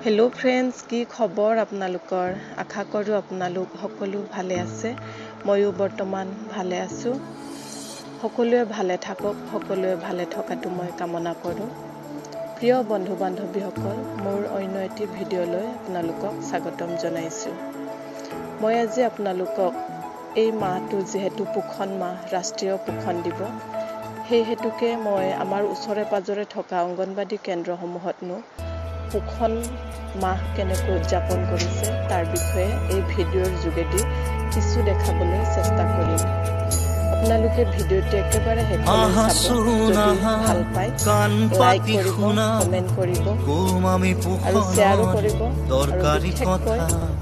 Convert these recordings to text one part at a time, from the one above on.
Hello' friends, কি খবৰ আপোনালোকৰ? আশা কৰোঁ আপোনালোক সকলো ভালে আছে। ময়ো বৰ্তমান ভালে আছোঁ। সকলোৱে ভালে থাকক, সকলোৱে ভালে থকাটো মই কামনা কৰোঁ। প্ৰিয় বন্ধু বান্ধৱীসকল, মোৰ অন্য এটি ভিডিঅ'লৈ আপোনালোকক স্বাগতম জনাইছোঁ। মই আজি আপোনালোকক এই মাহটো যিহেতু পোষণ মাহ, ৰাষ্ট্ৰীয় পোষণ দিৱস, সেই হেতুকে মই আমাৰ ওচৰে পাজৰে থকা অংগনবাদী কেন্দ্ৰসমূহতনো পোষণ মাহ কেনেকৈ উদযাপন কৰিছে তাৰ বিষয়ে এই ভিডিঅ'ৰ যোগেদি কিছু দেখাবলৈ চেষ্টা কৰিম। আপোনালোকে ভিডিঅ'টো একেবাৰে শেষলৈ চাব। যদি ভাল পায় লাইক কৰিব, কমেণ্ট কৰিব আৰু শ্বেয়াৰো কৰিব আৰু বিশেষকৈ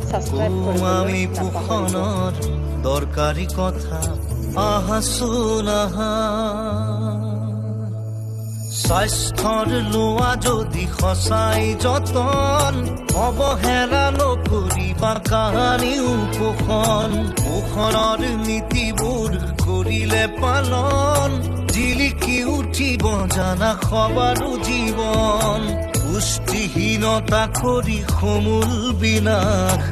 ছাবস্ক্ৰাইব কৰিবলৈ নাপাহৰিব। দৰকাৰী কথা আহাচোন আহা, স্বাস্থ্যৰ লোৱা যদি সঁচাই যতন, অৱহেলা নকৰিবা কাহানিও পোষণৰ নীতিবোৰ কৰিলে পালন, জিলিকি উঠিব জানা সবাৰো জীৱন। পুষ্টিহীনতা কৰি সমূল বিনাশ,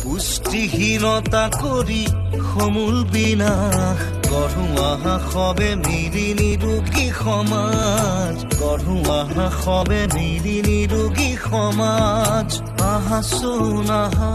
পুষ্টিহীনতা কৰি সমূল বিনাশ। গঢ়ো আহা সবে মিলি নিৰোগী সমাজ, গঢ়ো আহা সবে মিলি নিৰোগী সমাজ। আহাচোন আহা,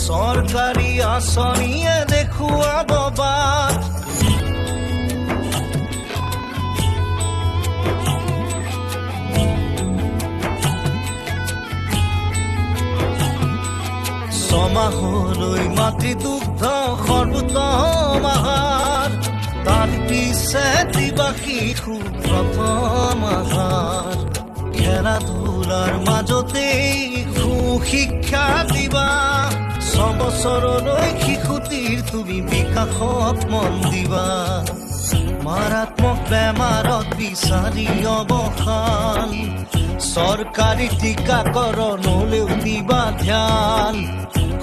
চৰকাৰী আঁচনিয়ে দেখুৱাব বাট, ছমাহলৈ মাতৃ দুগ্ধ সৰ্বোত্তম আহাৰ, তাৰ পিছে দিবা শিশু প্ৰথম আহাৰ। খেলা ধূলাৰ মাজতেই সুশিক্ষা দিবা, 6 বছৰলৈ শিশুটিৰ তুমি বিকাশত মন দিবা। মাৰাত্মক বেমাৰত বিচাৰি অৱসান, চৰকাৰী টীকাকৰণলৈও দিবা ধ্যান।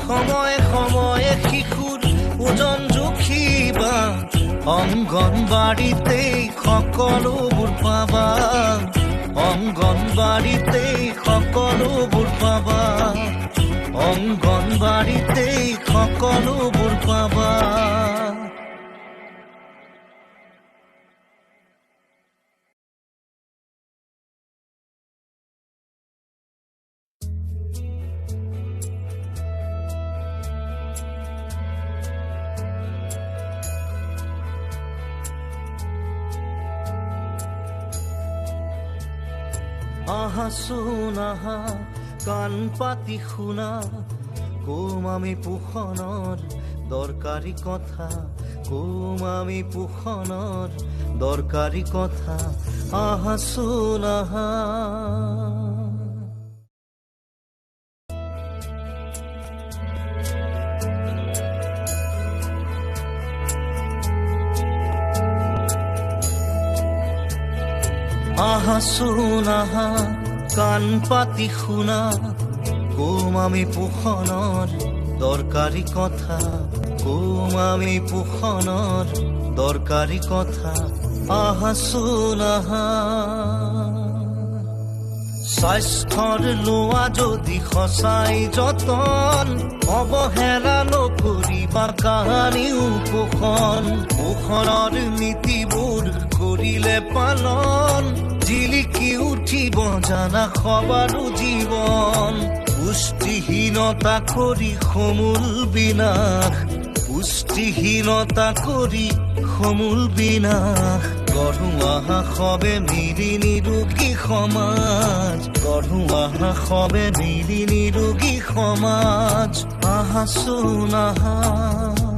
সময়ে সময়ে শিশুৰ ওজন জুখিবা, অংগনবাড়ীতেই সকলোবোৰ পাবা, অংগনবাড়ীতেই সকলোবোৰ পাবা, অংগনবাড়ীতেই সকলোবোৰ পাবা। আহাচোন আহা, কাণ পাতি শুনা, কম আমি পোষণৰ দৰকাৰী কথা, কম আমি পোষণৰ দৰকাৰী কথা। আহাচোন আহা, আহাচোন আহা, কাণ পাতি শুনা, কম আমি পোষণৰ দৰকাৰী কথা, কম আমি পোষণৰ দৰকাৰী কথা। আহাচোন আহা, স্বাস্থ্যৰ লোৱা যদি সঁচাই যতন, অৱহেলা নকৰিবা কাহানিও পোষণৰ নীতিবোৰ কৰিলে পালন, জিলিকি উঠিব জানা সবাৰো জীৱন। পুষ্টিহীনতা কৰি সমূল বিনাশ, পুষ্টিহীনতা কৰি সমূল বিনাশ। গঢ়ো আহা সবে মিলি নিৰোগী সমাজ, গঢ়ো আহা সবে মিলি নিৰোগী সমাজ। আহাচোন আহা।